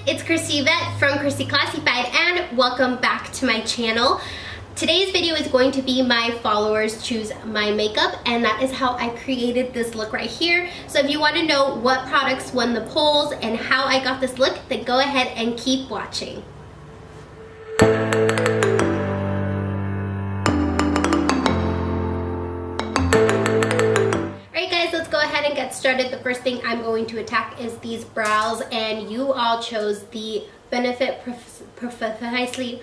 it's Christy from Christy Classified, and welcome back to my channel. Today's video is going to be my followers choose my makeup, and that is how I created this look right here. So if you want to know what products won the polls and how I got this look, then go ahead and keep watching. Get started. The first thing I'm going to attack is these brows, and you all chose the Benefit precisely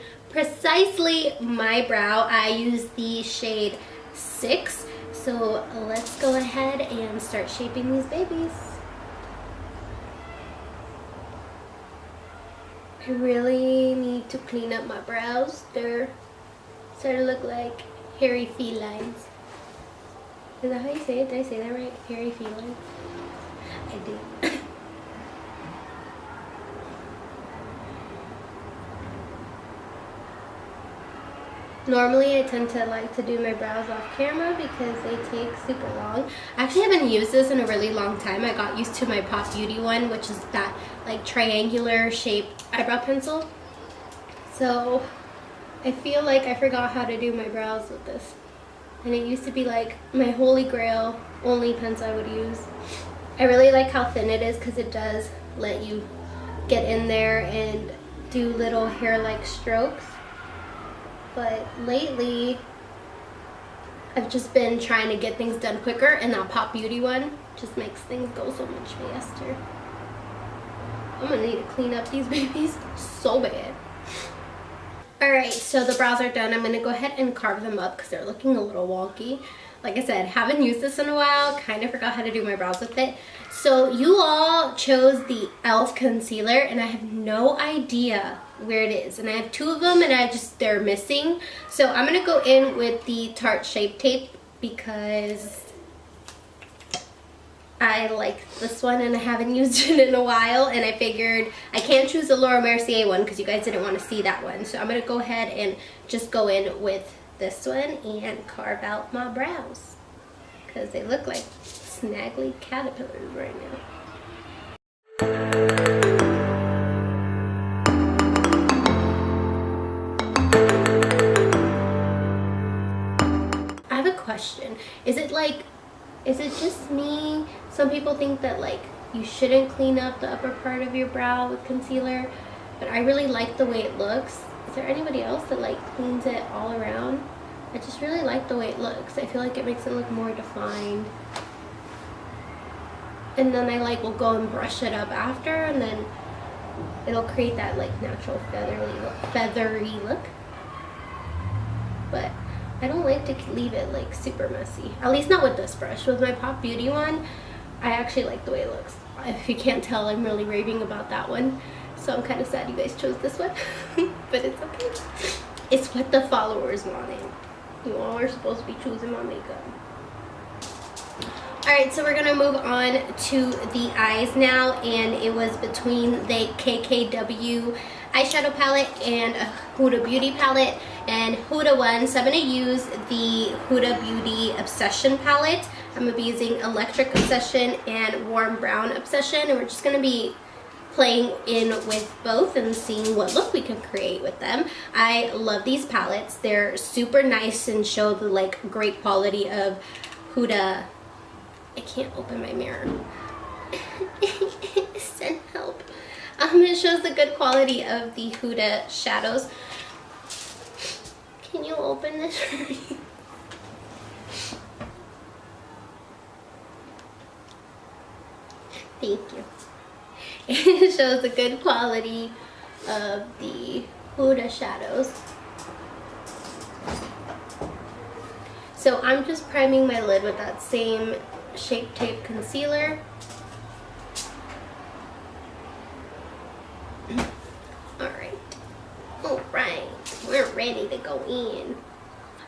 my brow. I use the shade 6, so let's go ahead and start shaping these babies. I really need to clean up my brows. They're starting to look like hairy felines. Is that how you say it? Did I say that right? Hairy feline? I did. Normally I tend to like to do my brows off camera because they take super long. I actually haven't used this in a really long time. I got used to my Pop Beauty one, which is that like triangular shaped eyebrow pencil. So I feel like I forgot how to do my brows with this. And it used to be like my holy grail, only pencil I would use. I really like how thin it is because it does let you get in there and do little hair-like strokes. But lately, I've just been trying to get things done quicker, and that Pop Beauty one just makes things go so much faster. I'm gonna need to clean up these babies so bad. Alright, so the brows are done. I'm going to go ahead and carve them up because they're looking a little wonky. Like I said, haven't used this in a while. Kind of forgot how to do my brows with it. So you all chose the e.l.f. concealer, and I have no idea where it is. And I have 2 of them, and they're missing. So I'm going to go in with the Tarte Shape Tape because I like this one and I haven't used it in a while, and I figured I can't choose the Laura Mercier one because you guys didn't want to see that one. So I'm going to go ahead and just go in with this one and carve out my brows because they look like snaggly caterpillars right now. I have a question. Is it just me? Some people think that like you shouldn't clean up the upper part of your brow with concealer, but I really like the way it looks. Is there anybody else that like cleans it all around? I just really like the way it looks. I feel like it makes it look more defined. And then I like will go and brush it up after, and then it'll create that like natural feathery look. But I don't like to leave it like super messy. At least not with this brush. With my Pop Beauty one, I actually like the way it looks. If you can't tell, I'm really raving about that one. So I'm kind of sad you guys chose this one. But it's okay. It's what the followers wanted. You all are supposed to be choosing my makeup. Alright, so we're going to move on to the eyes now. And it was between the KKW eyeshadow palette and a Huda Beauty palette, and Huda won, so I'm going to use the Huda Beauty Obsession palette. I'm going to be using Electric Obsession and Warm Brown Obsession, and we're just going to be playing in with both and seeing what look we can create with them. I love these palettes. They're super nice and show the like great quality of Huda. I can't open my mirror. Send help. It shows the good quality of the Huda shadows. Can you open this for me? Thank you. It shows the good quality of the Huda shadows. So I'm just priming my lid with that same Shape Tape concealer. Alright, we're ready to go in.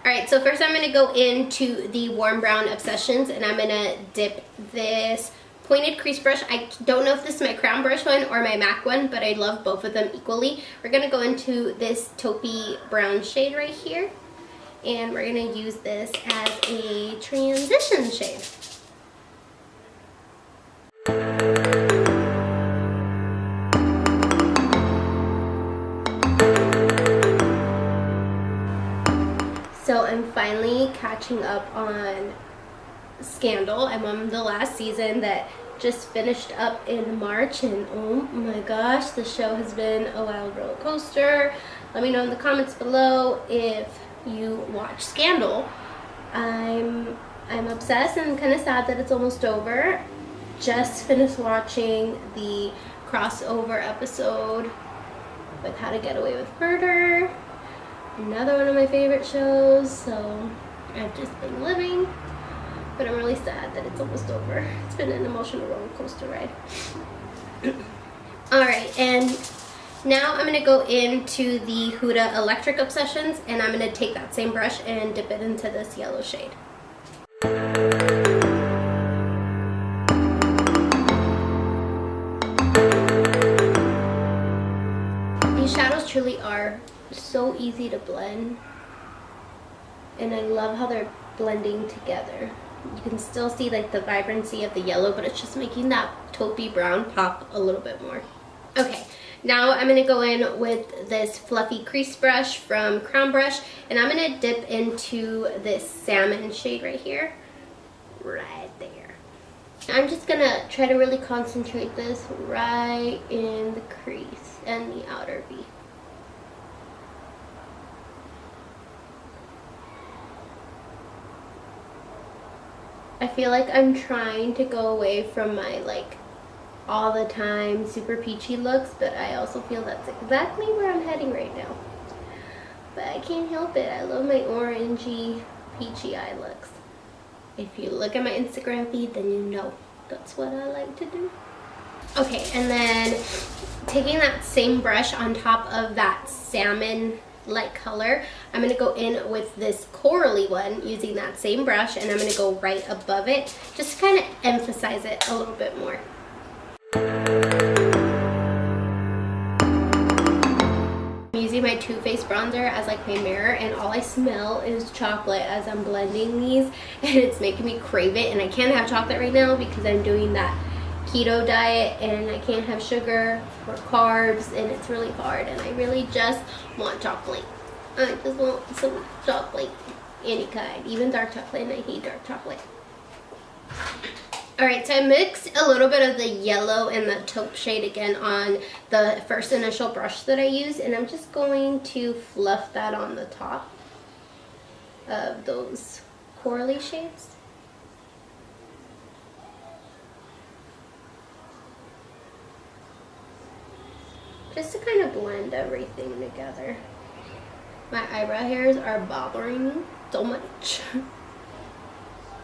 Alright, so first I'm going to go into the Warm Brown Obsessions, and I'm going to dip this pointed crease brush. I don't know if this is my Crown Brush one or my MAC one, but I love both of them equally. We're going to go into this taupey brown shade right here, and we're going to use this as a transition shade. So I'm finally catching up on Scandal. I'm on the last season that just finished up in March, and oh my gosh, the show has been a wild roller coaster. Let me know in the comments below if you watch Scandal. I'm obsessed and kind of sad that it's almost over. Just finished watching the crossover episode with How to Get Away with Murder, another one of my favorite shows. So I've just been living, but I'm really sad that it's almost over. It's been an emotional roller coaster ride. Alright, and now I'm going to go into the Huda Electric Obsessions, and I'm going to take that same brush and dip it into this yellow shade. These shadows truly are so easy to blend, and I love how they're blending together. You can still see like the vibrancy of the yellow, but it's just making that taupey brown pop a little bit more. Okay, now I'm going to go in with this fluffy crease brush from Crown Brush, and I'm going to dip into this salmon shade right here, right there. I'm just going to try to really concentrate this right in the crease and the outer V. I feel like I'm trying to go away from my like all the time super peachy looks, but I also feel that's exactly where I'm heading right now. But I can't help it. I love my orangey peachy eye looks. If you look at my Instagram feed, then you know that's what I like to do. Okay, and then taking that same brush on top of that salmon light color, I'm going to go in with this corally one using that same brush, and I'm going to go right above it just to kind of emphasize it a little bit more. I'm using my Too Faced bronzer as like my mirror, and all I smell is chocolate as I'm blending these, and it's making me crave it. And I can't have chocolate right now because I'm doing that keto diet and I can't have sugar or carbs, and it's really hard, and I really just want chocolate. I just want some chocolate, any kind, even dark chocolate, and I hate dark chocolate. Alright, so I mixed a little bit of the yellow and the taupe shade again on the first initial brush that I used, and I'm just going to fluff that on the top of those corally shades. Just to kind of blend everything together. My eyebrow hairs are bothering me so much.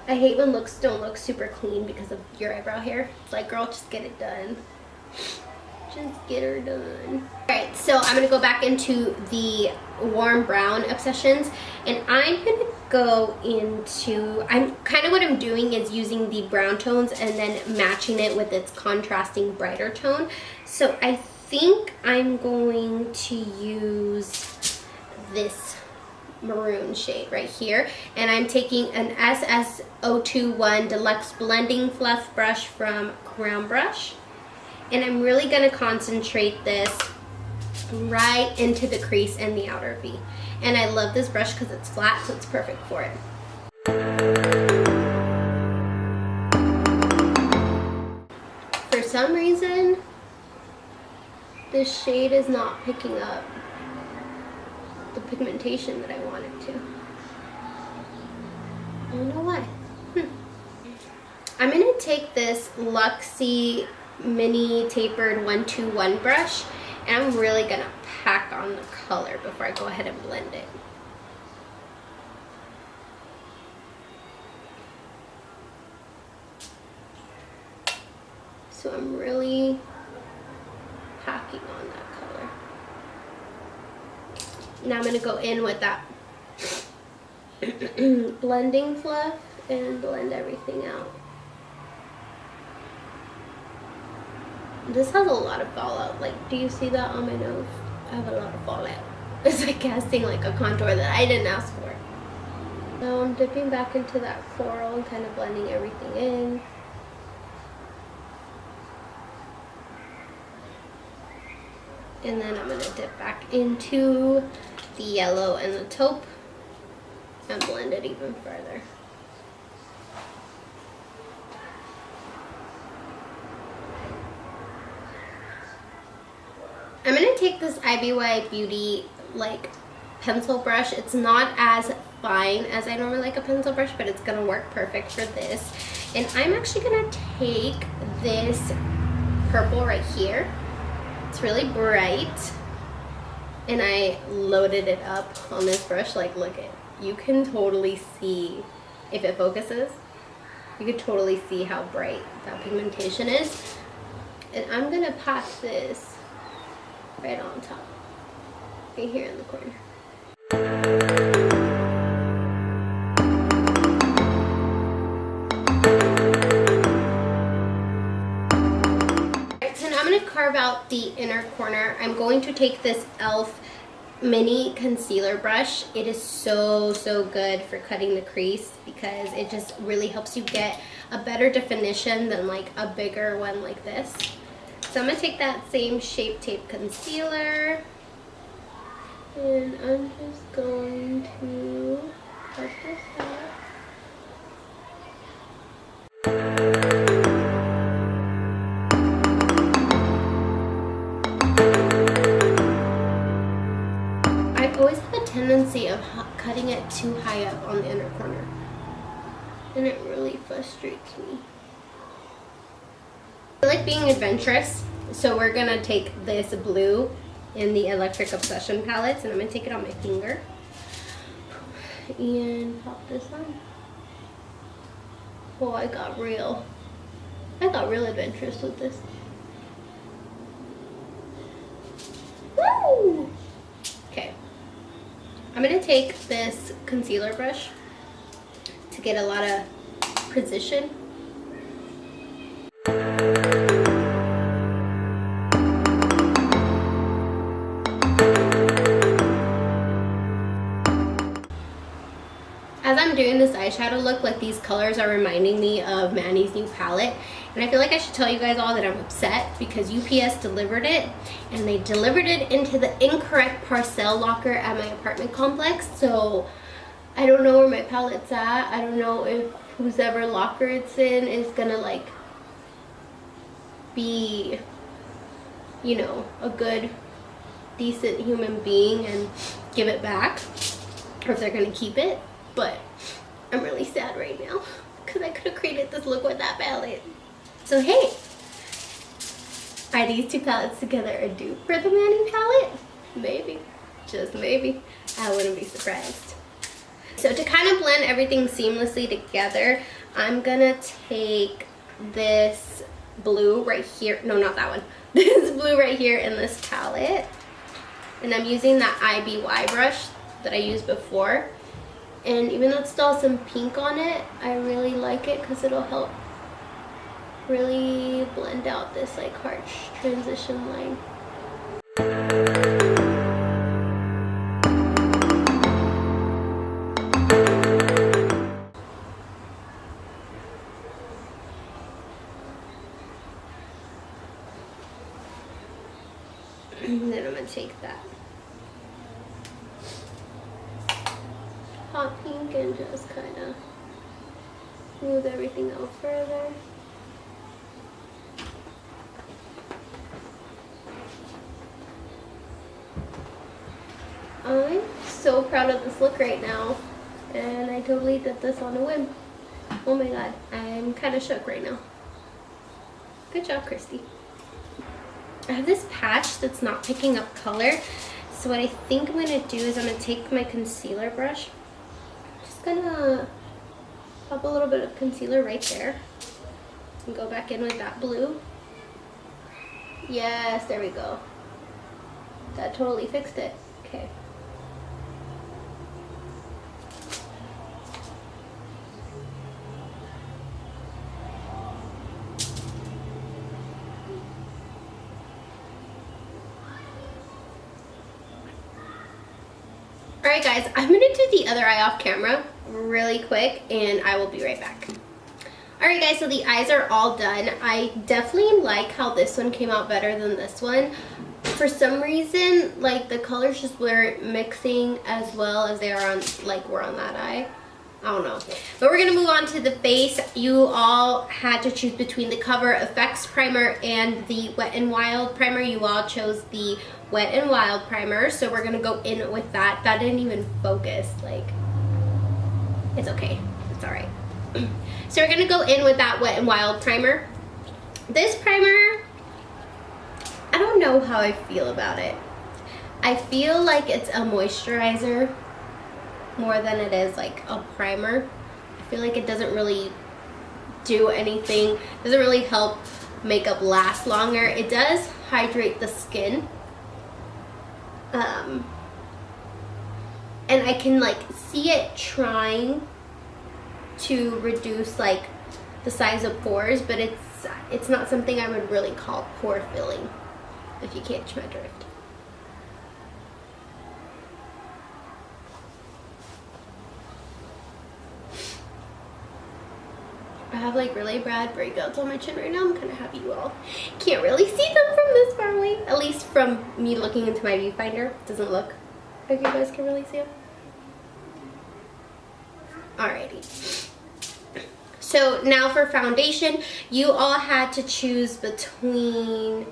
I hate when looks don't look super clean because of your eyebrow hair. It's like, girl, just get it done. Just get her done. Alright, so I'm going to go back into the warm brown Obsessions, and I'm going to go into, kind of what I'm doing is using the brown tones and then matching it with its contrasting brighter tone. So I think I'm going to use this maroon shade right here, and I'm taking an SS021 Deluxe Blending Fluff brush from Crown Brush, and I'm really going to concentrate this right into the crease and the outer V. And I love this brush because it's flat, so it's perfect for it. For some reason, this shade is not picking up the pigmentation that I want it to. I don't know why. I'm going to take this Luxie Mini Tapered 121 brush, and I'm really going to pack on the color before I go ahead and blend it. So I'm really packing on that color. Now I'm going to go in with that blending fluff and blend everything out. This has a lot of fallout. Like, do you see that on my nose? I have a lot of fallout. It's like casting like a contour that I didn't ask for. Now I'm dipping back into that coral and kind of blending everything in. And then I'm going to dip back into the yellow and the taupe. and blend it even further. I'm gonna take this IBY Beauty like pencil brush. It's not as fine as I normally like a pencil brush, but it's gonna work perfect for this. And I'm actually gonna take this purple right here. It's really bright. And I loaded it up on this brush. Like, look at, you can totally see, if it focuses, you can totally see how bright that pigmentation is. And I'm gonna pop this right on top, right here in the corner. So now I'm gonna carve out the inner corner. I'm going to take this e.l.f. mini concealer brush. It is so good for cutting the crease because it just really helps you get a better definition than like a bigger one like this. So I'm gonna take that same Shape Tape concealer and I'm just going to cut this out. I always have a tendency of cutting it too high up on the inner corner, and it really frustrates me. I like being adventurous, so we're gonna take this blue in the Electric Obsession palettes, and I'm gonna take it on my finger and pop this on. Oh, I got real adventurous with this. Woo! Okay, I'm gonna take this concealer brush to get a lot of precision. As I'm doing this eyeshadow look, like these colors are reminding me of Manny's new palette. And I feel like I should tell you guys all that I'm upset because UPS delivered it and they delivered it into the incorrect parcel locker at my apartment complex. So I don't know where my palette's at. I don't know if whoever locker it's in is gonna like be, you know, a good, decent human being and give it back, or if they're gonna keep it. But I'm really sad right now because I could have created this look with that palette. So hey, are these two palettes together a dupe for the Manny palette? Maybe, just maybe. I wouldn't be surprised. So to kind of blend everything seamlessly together, I'm gonna take this blue right here. No, not that one. This blue right here in this palette. And I'm using that IBY brush that I used before. And even though it still has some pink on it, I really like it because it'll help really blend out this like harsh transition line. And then I'm going to take that hot pink and just kind of smooth everything out further. I'm so proud of this look right now, and I totally did this on a whim. Oh my god, I'm kind of shook right now. Good job, Christy. I have this patch that's not picking up color, so what I think I'm going to do is I'm going to take my concealer brush, just gonna pop a little bit of concealer right there and go back in with that blue. Yes, there we go. That totally fixed it. Okay. Alright guys, I'm going to do the other eye off camera really quick and I will be right back. Alright guys, so the eyes are all done. I definitely like how this one came out better than this one. For some reason, like the colors just weren't mixing as well as they are on, like were on that eye. I don't know. But we're gonna move on to the face. You all had to choose between the CoverFX primer and the Wet n Wild primer. You all chose the Wet n Wild primer, so we're gonna go in with that. That didn't even focus, like, it's okay, it's all right. So we're gonna go in with that Wet n Wild primer. This primer, I don't know how I feel about it. I feel like it's a moisturizer more than it is like a primer. I feel like it doesn't really do anything, doesn't really help makeup last longer. It does hydrate the skin. And I can like see it trying to reduce like the size of pores, but it's not something I would really call pore filling, if you catch my drift. I have like really bad breakouts on my chin right now. I'm kind of happy you all can't really see them from this far away. At least from me looking into my viewfinder. It doesn't look like you guys can really see them. Alrighty. So now for foundation, you all had to choose between,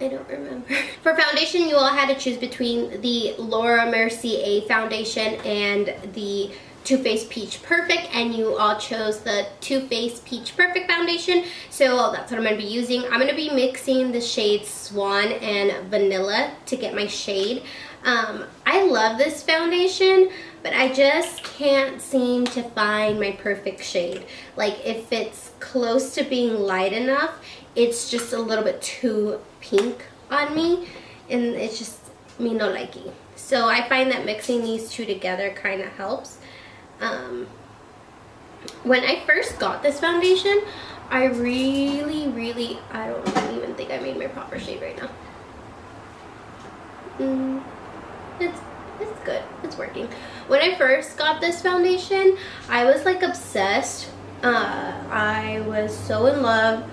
I don't remember. For foundation, you all had to choose between the Laura Mercier foundation and the Too Faced Peach Perfect, and you all chose the Too Faced Peach Perfect foundation, so that's what I'm going to be using. I'm going to be mixing the shades Swan and Vanilla to get my shade. I love this foundation, but I just can't seem to find my perfect shade. Like, if it's close to being light enough, it's just a little bit too pink on me, and it's just me no likey. So I find that mixing these two together kind of helps. When I first got this foundation, I really, I don't even think I made my proper shade right now. It's good, it's working. When I first got this foundation, I was like obsessed. I was so in love.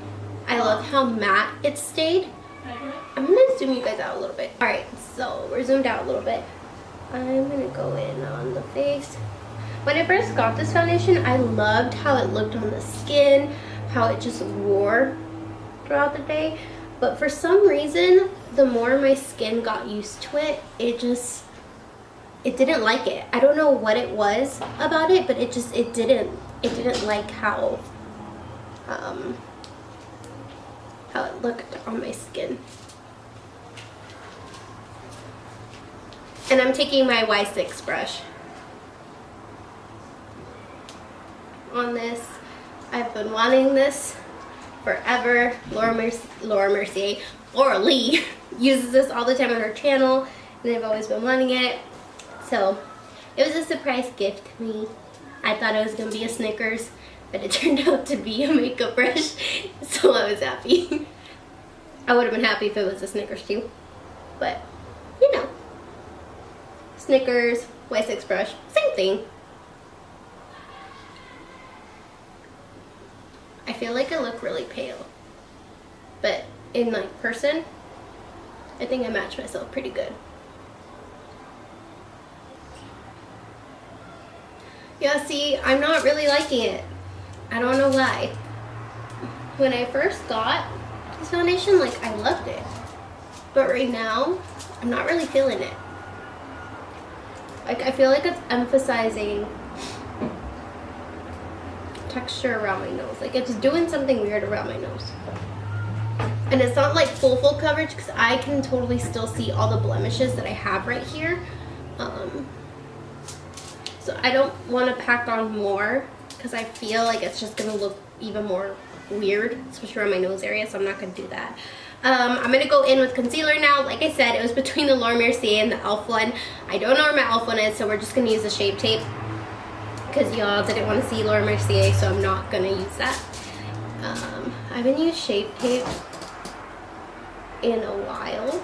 I love how matte it stayed. I'm gonna zoom you guys out a little bit. All right, so we're zoomed out a little bit. I'm gonna go in on the face. When I first got this foundation, I loved how it looked on the skin, how it just wore throughout the day. But for some reason, the more my skin got used to it, it didn't like it. I don't know what it was about it, but it didn't like how it looked on my skin. And I'm taking my Y6 brush on this. I've been wanting this forever. Laura Mercier, Laura Lee uses this all the time on her channel, and I've always been wanting it. So it was a surprise gift to me. I thought it was gonna be a Snickers, but it turned out to be a makeup brush, so I was happy. I would have been happy if it was a Snickers too, but you know, Snickers, Y6 brush, same thing. I feel like I look really pale, but in like person, I think I match myself pretty good. Yeah, see, I'm not really liking it. I don't know why. When I first got this foundation, like, I loved it. But right now, I'm not really feeling it. Like, I feel like it's emphasizing texture around my nose. Like, it's doing something weird around my nose. And it's not like full coverage, because I can totally still see all the blemishes that I have right here. So I don't want to pack on more, because I feel like it's just going to look even more weird, especially around my nose area, so I'm not going to do that. I'm going to go in with concealer now. Like I said, it was between the Laura Mercier and the e.l.f. one. I don't know where my e.l.f. one is, so we're just going to use the Shape Tape, because y'all didn't want to see Laura Mercier, so I'm not going to use that. I haven't used Shape Tape in a while,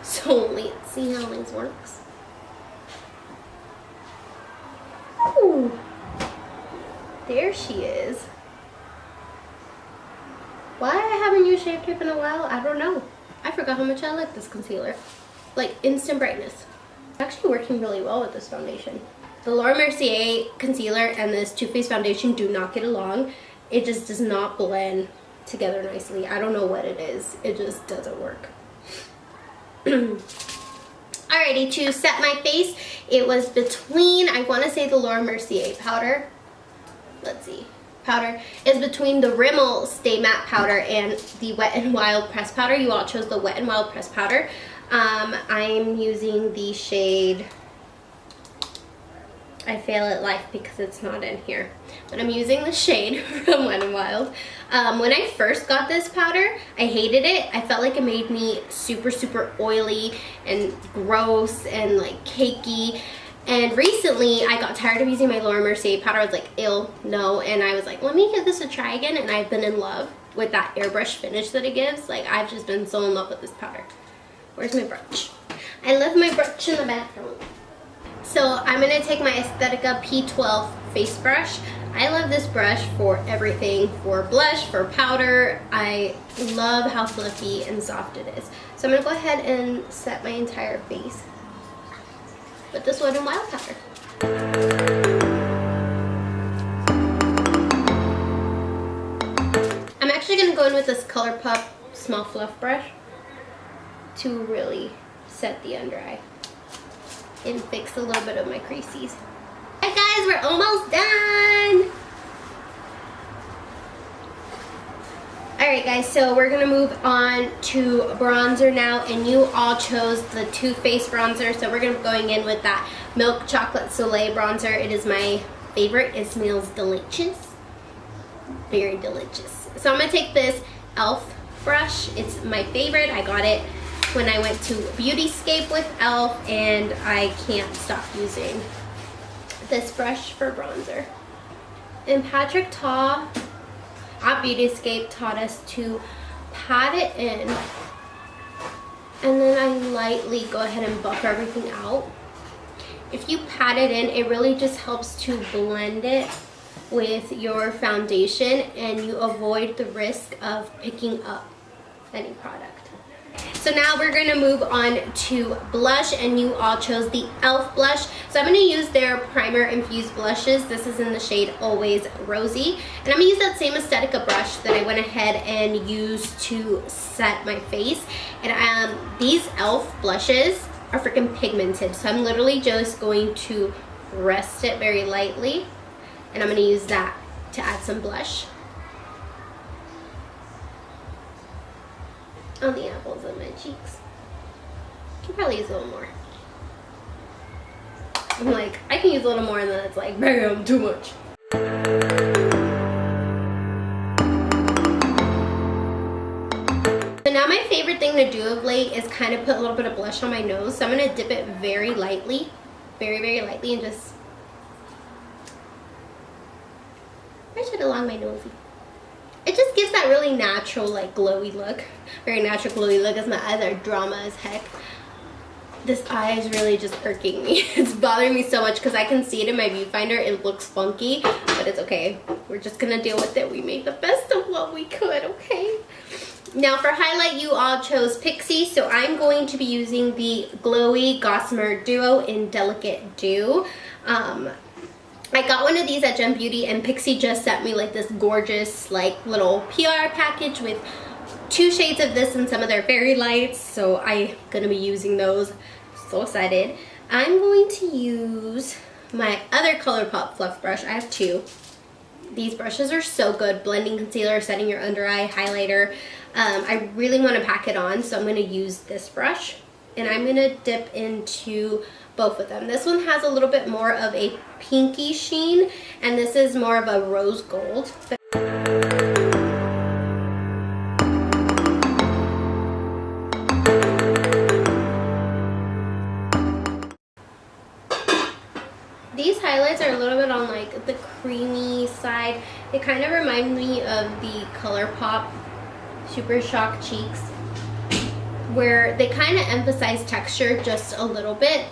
so let's see how this works. Ooh. There she is. Why I haven't used Shape Tape in a while, I don't know. I forgot how much I like this concealer. Like instant brightness. It's actually working really well with this foundation. The Laura Mercier concealer and this Too Faced foundation do not get along. It just does not blend together nicely. I don't know what it is. It just doesn't work. Alrighty, to set my face, it was between, I want to say the Laura Mercier powder. Let's see. Powder is between the Rimmel Stay Matte powder and the Wet n Wild pressed powder. You all chose the Wet n Wild pressed powder. I'm using the shade, I fail at life because it's not in here, but I'm using the shade from Wet n Wild. When I first got this powder, I hated it. I felt like it made me super oily and gross and like cakey. And recently, I got tired of using my Laura Mercier powder. I was like, ew, no. And I was like, let me give this a try again. And I've been in love with that airbrush finish that it gives. Like, I've just been so in love with this powder. Where's my brush? I left my brush in the bathroom. So I'm going to take my Aesthetica P12 face brush. I love this brush for everything. For blush, for powder. I love how fluffy and soft it is. So I'm going to go ahead and set my entire face with this Wet n Wild powder. I'm actually going to go in with this Colourpop Small Fluff brush to really set the under eye and fix a little bit of my creases. Alright guys, we're almost done! Alright guys, so we're going to move on to bronzer now, and you all chose the Too Faced bronzer, so we're going to be going in with that Milk Chocolate Soleil bronzer. It is my favorite. It smells delicious. Very delicious. So I'm going to take this e.l.f. brush. It's my favorite. I got it when I went to Beautyscape with e.l.f. and I can't stop using this brush for bronzer. And Patrick Ta at Beautyscape taught us to pat it in, and then I lightly go ahead and buff everything out. If you pat it in, it really just helps to blend it with your foundation, and you avoid the risk of picking up any product. So now we're going to move on to blush, and you all chose the e.l.f. blush. So I'm going to use their primer infused blushes. This is in the shade Always Rosy. And I'm going to use that same Aesthetica brush that I went ahead and used to set my face. And these e.l.f. blushes are freaking pigmented. So I'm literally just going to rest it very lightly. And I'm going to use that to add some blush on the apples of my cheeks. I can probably use a little more. I'm like, I can use a little more, and then it's like, bam, too much. So now my favorite thing to do of late is kind of put a little bit of blush on my nose. So I'm going to dip it very lightly, very lightly, and just brush it along my nosy. It just gives that really natural, like, glowy look. Very natural glowy look, as my eyes are drama as heck. This eye is really just irking me. It's bothering me so much because I can see it in my viewfinder. It looks funky, but it's okay. We're just gonna deal with it. We made the best of what we could, okay? Now for highlight, you all chose Pixi, so I'm going to be using the Glowy Gossamer Duo in Delicate Dew. I got one of these at Gem Beauty, and Pixi just sent me like this gorgeous like little PR package with 2 shades of this and some of their fairy lights, so I'm gonna be using those. So excited. I'm going to use my other Colourpop fluff brush. I have 2. These brushes are so good. Blending concealer, setting your under eye, highlighter. I really want to pack it on, so I'm going to use this brush, and I'm going to dip into both of them. This one has a little bit more of a pinky sheen, and this is more of a rose gold. These highlights are a little bit on like the creamy side. They kind of remind me of the Colourpop Super Shock Cheeks, where they kind of emphasize texture just a little bit,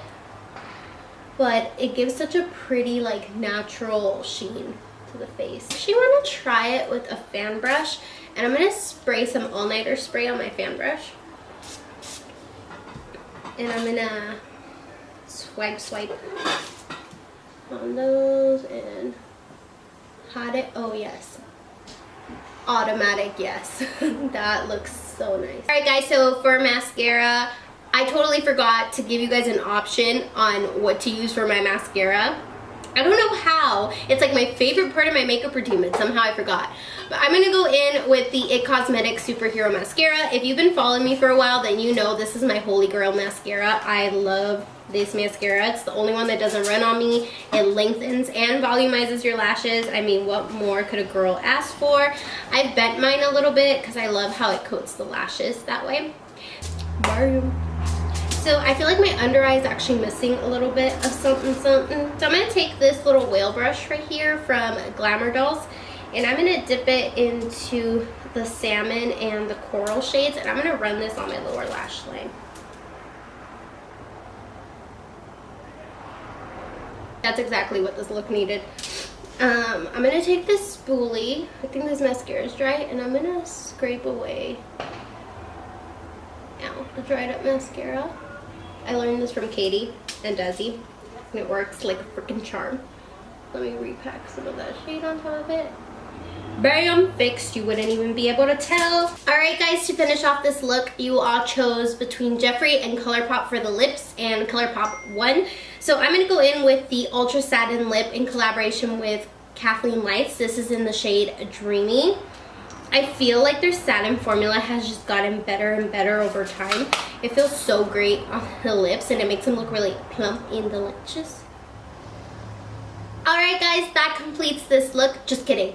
but it gives such a pretty like natural sheen. to the face. I actually want to try it with a fan brush, and I'm going to spray some all-nighter spray on my fan brush. And I'm going to swipe on those and hot it. Oh yes, automatic yes. That looks so nice. All right guys, so for mascara, I totally forgot to give you guys an option on what to use for my mascara. I don't know how. It's like my favorite part of my makeup routine, but somehow I forgot. But I'm gonna go in with the IT Cosmetics Superhero Mascara. If you've been following me for a while, then you know this is my holy grail mascara. I love this mascara. It's the only one that doesn't run on me. It lengthens and volumizes your lashes. I mean, what more could a girl ask for? I've bent mine a little bit because I love how it coats the lashes that way. So I feel like my under eye is actually missing a little bit of something. So I'm going to take this little whale brush right here from Glamour Dolls, and I'm going to dip it into the salmon and the coral shades, and I'm going to run this on my lower lash line. That's exactly what this look needed. I'm going to take this spoolie. I think this mascara is dry, and I'm going to scrape away the dried up mascara. I learned this from Katie and Desi, and it works like a freaking charm. Let me repack some of that shade on top of it. Bam! Fixed. You wouldn't even be able to tell. Alright guys, to finish off this look, you all chose between Jeffree and Colourpop for the lips and Colourpop won. So I'm going to go in with the Ultra Satin Lip in collaboration with Kathleen Lights. This is in the shade Dreamy. I feel like their satin formula has just gotten better and better over time. It feels so great on the lips, and it makes them look really plump and delicious. Alright guys, that completes this look. Just kidding.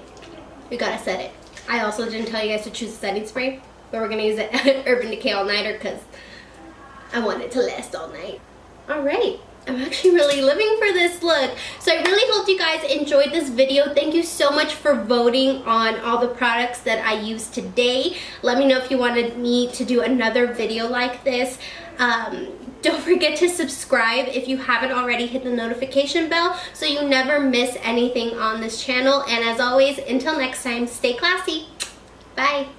We gotta set it. I also didn't tell you guys to choose a setting spray, but we're gonna use it Urban Decay All Nighter because I want it to last all night. Alright. I'm actually really living for this look. So I really hope you guys enjoyed this video. Thank you so much for voting on all the products that I used today. Let me know if you wanted me to do another video like this. Don't forget to subscribe if you haven't already. Hit the notification bell so you never miss anything on this channel. And as always, until next time, stay classy. Bye.